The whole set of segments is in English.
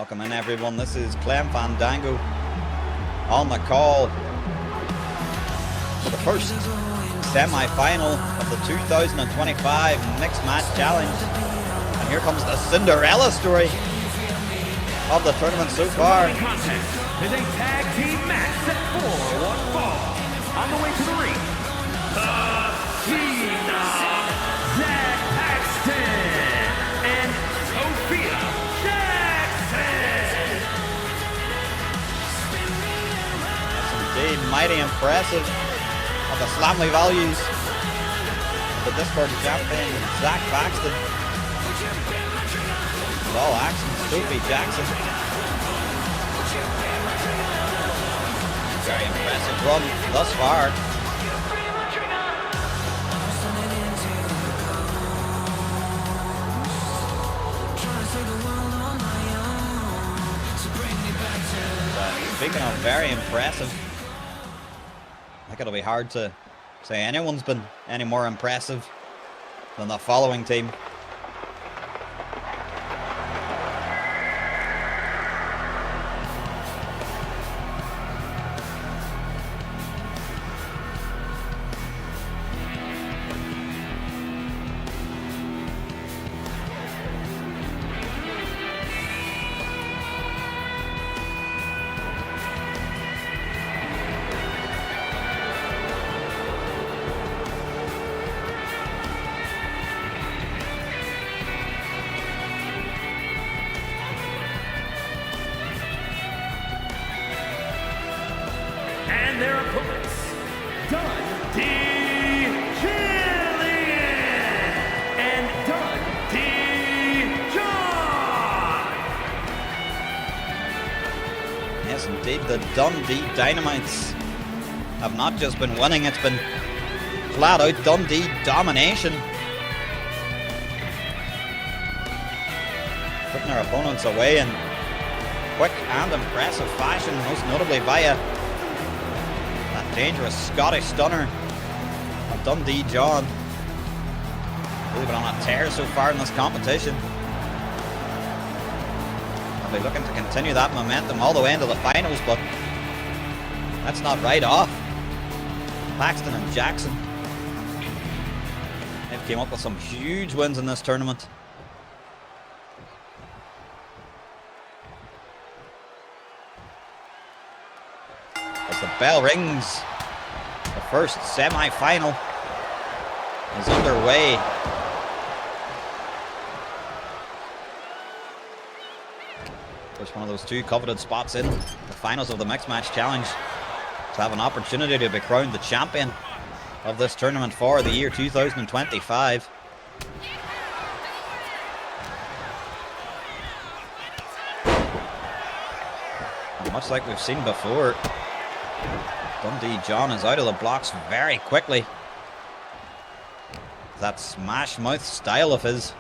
Welcome in, everyone. This is Clem Fandango on the call for the first semi-final of the 2025 Mixed Match Challenge. And here comes the Cinderella story of the tournament so far. Is a tag team match set for one fall. On the way to the ring, the Team Zach Paxton and Sophia Jackson. That's indeed mighty impressive of the Slamily values. The Discord champion Zach Paxton. With all action, Sophie Jackson. Very impressive run thus far. Speaking of very impressive, I think it'll be hard to say anyone's been any more impressive than the following team. And their opponents, Dundee Jillian and Dundee John. Yes, indeed, the Dundee Dynamites have not just been winning, it's been flat out Dundee domination. Putting their opponents away in quick and impressive fashion, most notably via that dangerous Scottish stunner of Dundee John. Really been on a tear so far in this competition. I'll be looking to continue that momentum all the way into the finals, but let's not write off Paxton and Jackson. They've came up with some huge wins in this tournament. As the bell rings, the first semi-final is underway. There's one of those two coveted spots in the finals of the Mixed Match Challenge to have an opportunity to be crowned the champion of this tournament for the year 2025. And much like we've seen before, Dundee John is out of the blocks very quickly. That smash mouth style of his.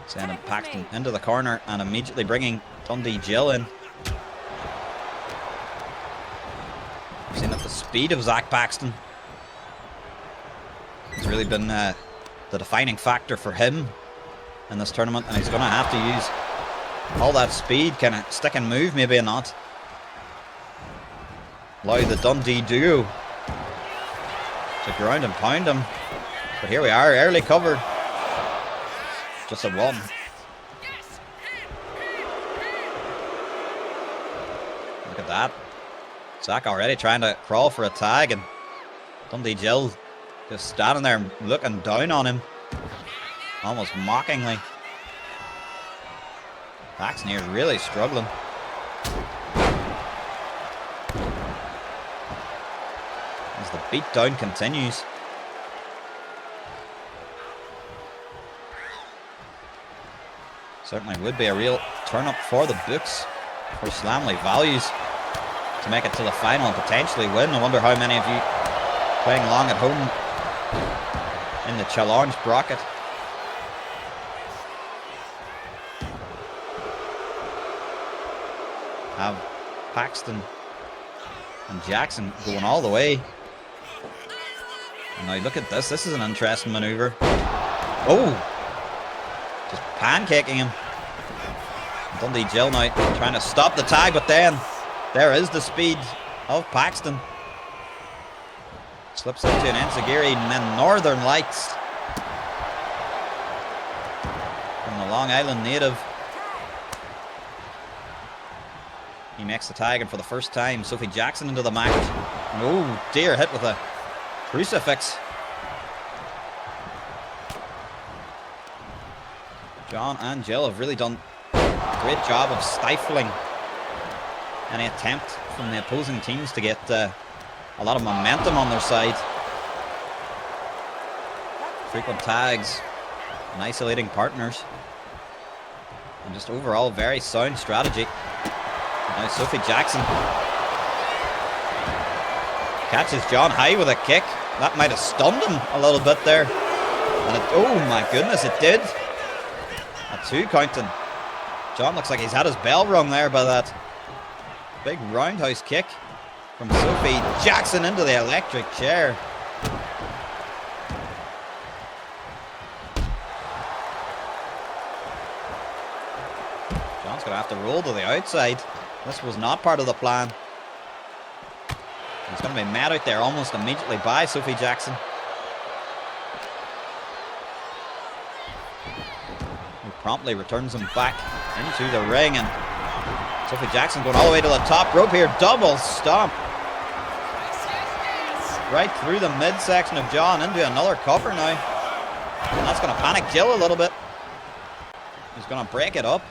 Sending Paxton into the corner and immediately bringing Dundee Jill in. We've seen that the speed of Zach Paxton has really been the defining factor for him in this tournament, and he's going to have to use all that speed, kind of stick and move, maybe not. Allow the Dundee duo to ground and pound him. But here we are, early cover. Just a one. Look at that. Zach already trying to crawl for a tag, and Dundee Jill just standing there looking down on him, almost mockingly. Paxton here really struggling. As the beatdown continues. Certainly would be a real turn-up for the books for Slamily values to make it to the final and potentially win. I wonder how many of you playing along at home in the challenge bracket have Paxton and Jackson going all the way. And now look at this. This is an interesting maneuver. Oh! Just pancaking him. Dundee Jill now trying to stop the tag, but then there is the speed of Paxton. Slips into an Enziguri, and then Northern Lights from the Long Island native. He makes the tag, and for the first time, Sophie Jackson into the match. Oh dear, hit with a crucifix. John and Jill have really done a great job of stifling any attempt from the opposing teams to get a lot of momentum on their side. Frequent tags and isolating partners. And just overall very sound strategy. And now Sophie Jackson catches John high with a kick. That might have stunned him a little bit there. And it, oh my goodness, it did. A 2 counting. John looks like he's had his bell rung there by that big roundhouse kick from Sophie Jackson into the electric chair. John's going to have to roll to the outside. This was not part of the plan. He's going to be met out there almost immediately by Sophie Jackson. Promptly returns him back into the ring, and Sophie Jackson going all the way to the top rope here. Double stomp right through the midsection of John into another cover now, and that's going to panic Jill a little bit. He's going to break it up.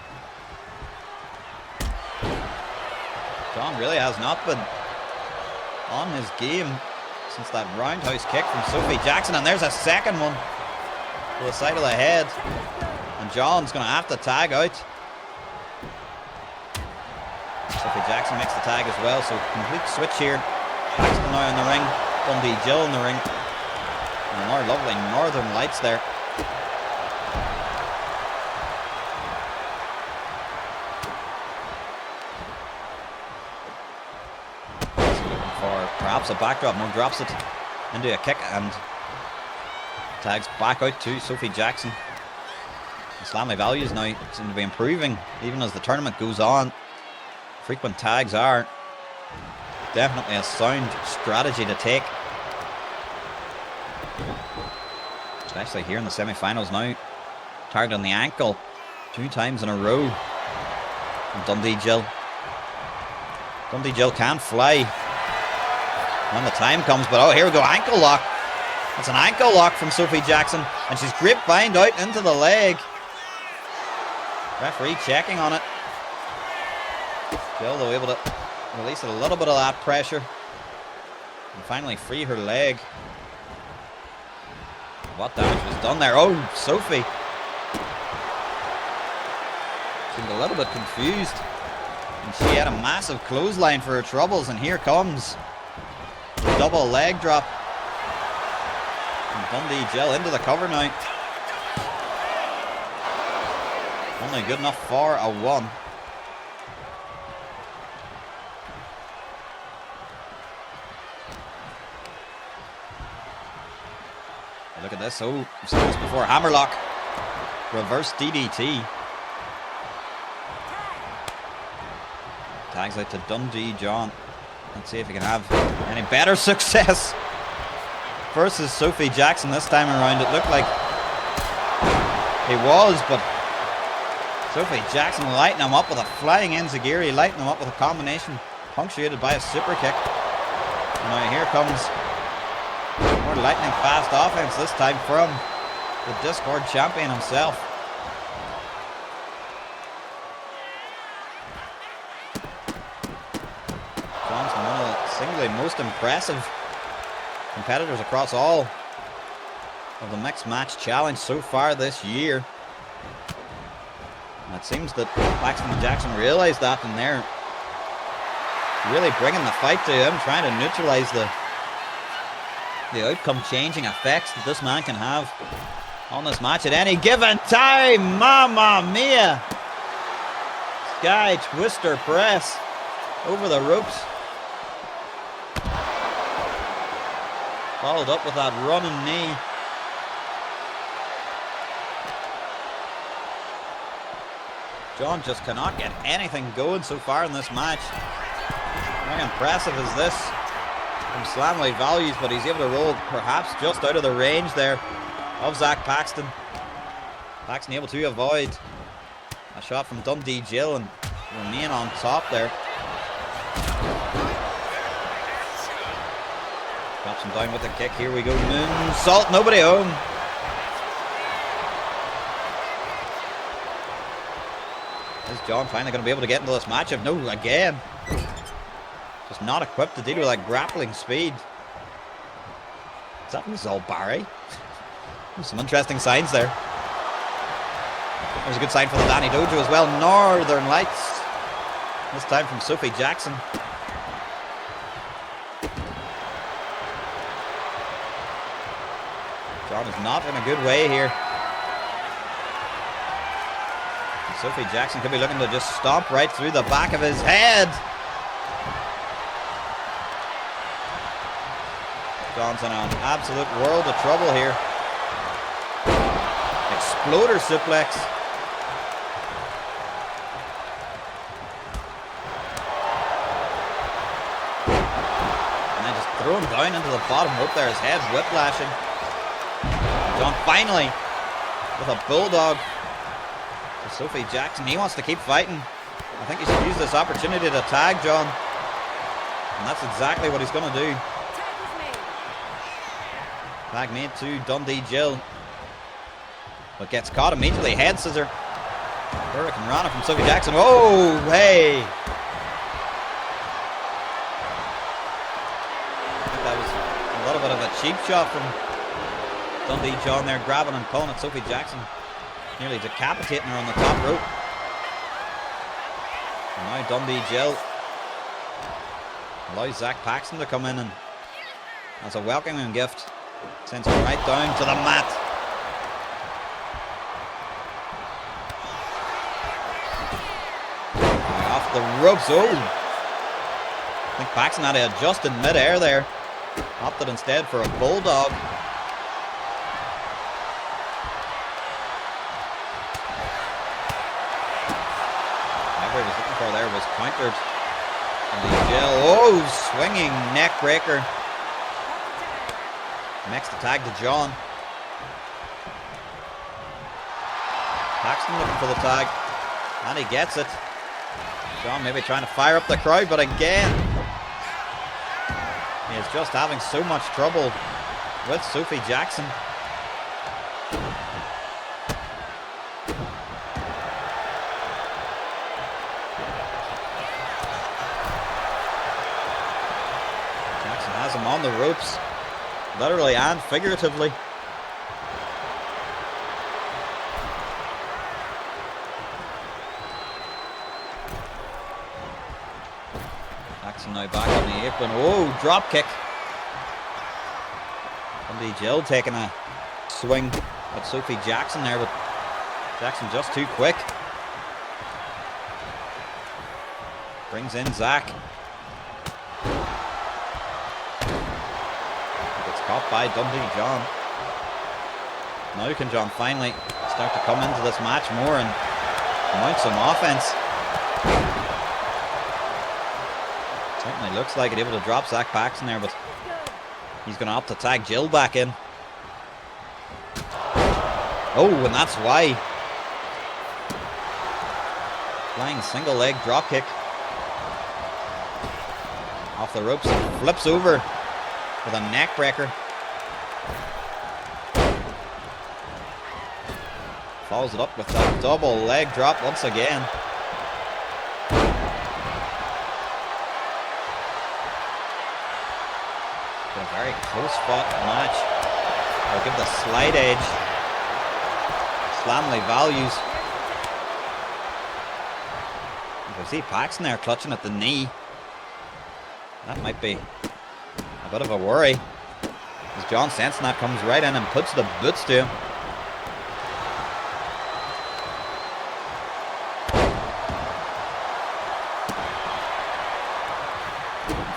John really has not been on his game since that roundhouse kick from Sophie Jackson, and there's a second one to the side of the head. And John's going to have to tag out. Sophie Jackson makes the tag as well, so complete switch here. Paxton now in the ring, Dundee Jill in the ring. And more lovely Northern Lights there. Looking for perhaps a backdrop, no, drops it into a kick and tags back out to Sophie Jackson. The Slamily values now seem to be improving even as the tournament goes on. Frequent tags are definitely a sound strategy to take, especially here in the semi-finals now. Target on the ankle 2 times in a row from Dundee Jill. Dundee Jill can fly when the time comes, but oh, here we go, ankle lock. That's an ankle lock from Sophie Jackson, and she's grapevine out into the leg. Referee checking on it. Jill, though, able to release a little bit of that pressure and finally free her leg. What damage was done there? Oh, Sophie seemed a little bit confused, and she had a massive clothesline for her troubles, and here comes the double leg drop. And Dundee Jill into the cover now. Only good enough for a 1. Look at this. Oh, I've seen this before. Hammerlock. Reverse DDT. Tags out to Dundee John. Let's see if he can have any better success versus Sophie Jackson this time around. It looked like he was, but Sophie Jackson lighting him up with a flying enziguri, lighting him up with a combination punctuated by a super kick. And now here comes more lightning fast offense, this time from the Discord champion himself. Johnson, one of the singly most impressive competitors across all of the mixed match challenge so far this year. And it seems that Paxton and Jackson realized that, and they're really bringing the fight to him, trying to neutralize the outcome changing effects that this man can have on this match at any given time. Mamma mia! Sky twister press over the ropes, followed up with that running knee. John just cannot get anything going so far in this match. How impressive is this from Slamily values, but he's able to roll perhaps just out of the range there of Zach Paxton. Paxton able to avoid a shot from Dundee Jill and remain on top there. Drops him down with a kick. Here we go. Moonsault. Nobody home. Is John finally going to be able to get into this matchup? No, again. Just not equipped to deal with that grappling speed. Is that Rizal Barry? Some interesting signs there. That was a good sign for the Danny Dojo as well. Northern Lights. This time from Sophie Jackson. John is not in a good way here. Sophie Jackson could be looking to just stomp right through the back of his head. John's in an absolute world of trouble here. Exploder suplex. And then just throw him down into the bottom rope there. His head's whiplashing. John finally with a bulldog to Sophie Jackson. He wants to keep fighting. I think he should use this opportunity to tag John. And that's exactly what he's going to do. Tag made to Dundee Jill. But gets caught immediately. Head scissor. Hurricane Rana from Sophie Jackson. Oh, hey! I think that was a little bit of a cheap shot from Dundee John there, grabbing and pulling at Sophie Jackson. Nearly decapitating her on the top rope. And now Dundee Jill allows Zach Paxton to come in and as a welcoming gift sends him right down to the mat. Off the ropes. Oh! I think Paxton had to adjust in mid-air there. Opted instead for a bulldog. Whatever he was looking for there was countered. And the Jill, oh, swinging neck breaker. Next the tag to John. Paxton looking for the tag. And he gets it. John maybe trying to fire up the crowd, but again, he is just having so much trouble with Sophie Jackson. Jackson has him on the ropes, literally and figuratively. Jackson now back on the apron. Oh, drop kick. Dundee Jill taking a swing at Sophie Jackson there, but Jackson just too quick. Brings in Zach. Gets caught by Dundee John. Now can John finally start to come into this match more and mount some offense. Certainly looks like it, able to drop Zach Paxton there, but he's going to opt to tag Jill back in. Oh, and that's why. Flying single leg drop kick. Off the ropes, flips over with a neck breaker. Follows it up with a double leg drop once again. A very close fought match. I'll give the slight edge. Slamily values. You can see Paxton there clutching at the knee. That might be a bit of a worry, as John sensing that comes right in and puts the boots to him.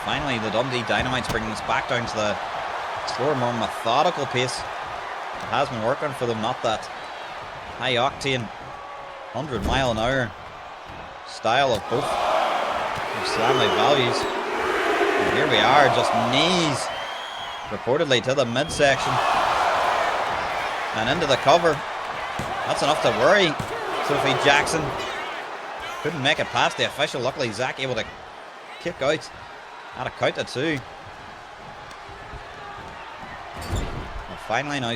Finally, the Dundee Dynamites bringing this back down to the slower, more methodical pace. It has been working for them, not that high octane 100 mile an hour style of both of Slamily values. And here we are, just knees reportedly to the midsection and into the cover. That's enough to worry Sophie Jackson. Couldn't make it past the official. Luckily Zach able to kick out at a count of 2. And finally now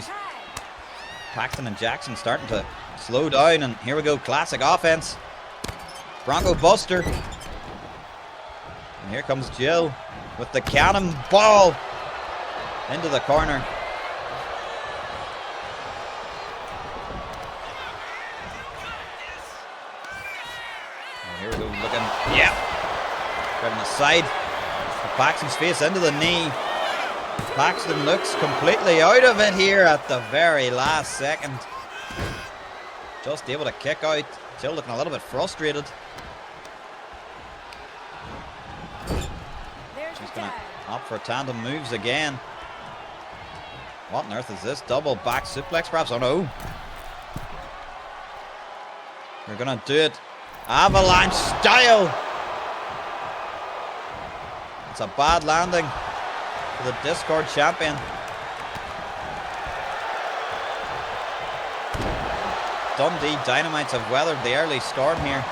Paxton and Jackson starting to slow down, and here we go, classic offense. Bronco Buster. And here comes Jill with the cannonball into the corner. And here we go, looking, yeah. Right on the side. Paxton's face into the knee. Paxton looks completely out of it here at the very last second. Just able to kick out. Jill looking a little bit frustrated. She's going to opt for tandem moves again. What on earth is this? Double back suplex perhaps? Oh no. We're going to do it avalanche style. It's a bad landing for the Discord champion. Dundee Dynamites have weathered the early storm here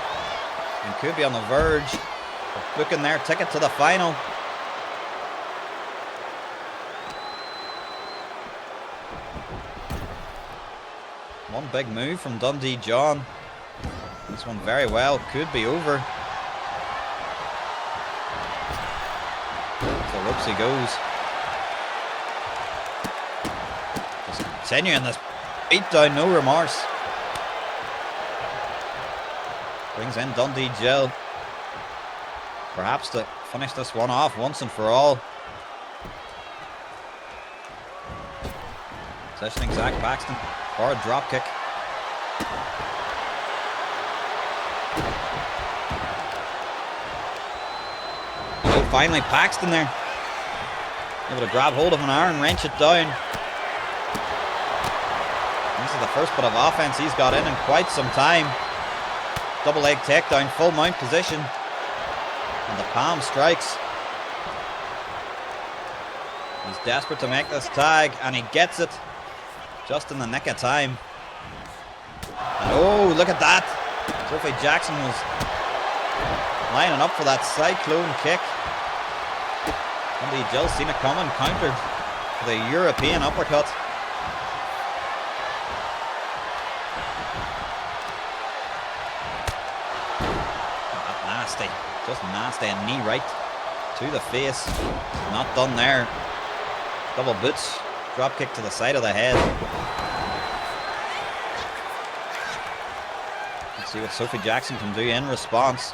and could be on the verge of booking their ticket to the final. One big move from Dundee John. This one very well could be over. The ropes he goes. Just continuing this beatdown, no remorse. Brings in Dundee Jill. Perhaps to finish this one off once and for all. Positioning Zach Paxton for a drop kick. Oh, finally Paxton there. Able to grab hold of an arm and wrench it down. This is the first bit of offense he's got in quite some time. Double leg takedown, full mount position. And the palm strikes. He's desperate to make this tag, and he gets it just in the nick of time. And oh, look at that. Sophie Jackson was lining up for that cyclone kick. Dundee Jill seen it coming, countered for the European uppercut. Nasty, just nasty, and knee right to the face. Not done there. Double boots, drop kick to the side of the head. Let's see what Sophie Jackson can do in response.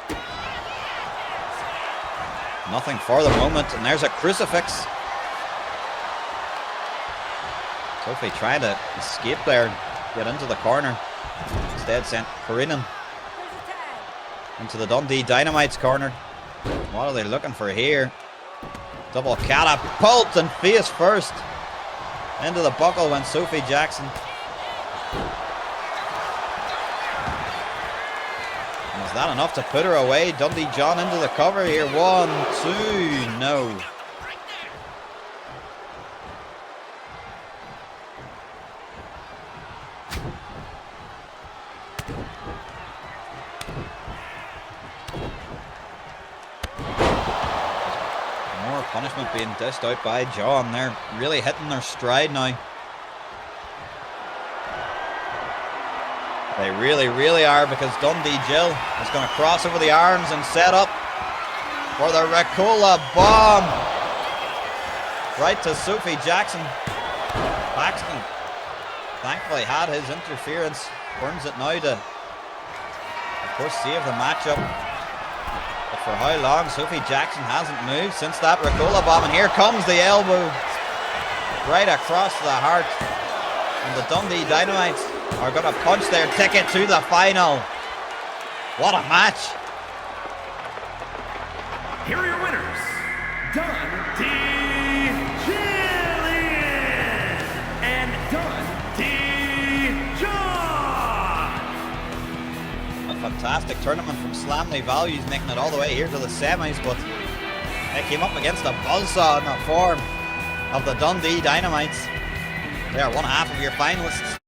Nothing for the moment, and there's a crucifix. Sophie trying to escape there, get into the corner. Instead sent Karinen into the Dundee Dynamites corner. What are they looking for here? Double catapult and face first. Into the buckle went Sophie Jackson. And is that enough to put her away? Dundee John into the cover here. 1, 2, no. Punishment being dished out by John. They're really hitting their stride now. They really, really are, because Dundee Jill is going to cross over the arms and set up for the Ricola bomb. Right to Sophie Jackson. Paxton thankfully had his interference. Burns it now to, of course, save the matchup. But for how long? Sophie Jackson hasn't moved since that Ricola bomb. And here comes the elbow. Right across the heart. And the Dundee Dynamites are going to punch their ticket to the final. What a match. Here are your winners. Dundee Jillian and Dundee John. A fantastic fantastic tournament from Slamily Values, making it all the way here to the semis, but they came up against a buzzsaw in the form of the Dundee Dynamites. They are one half of your finalists.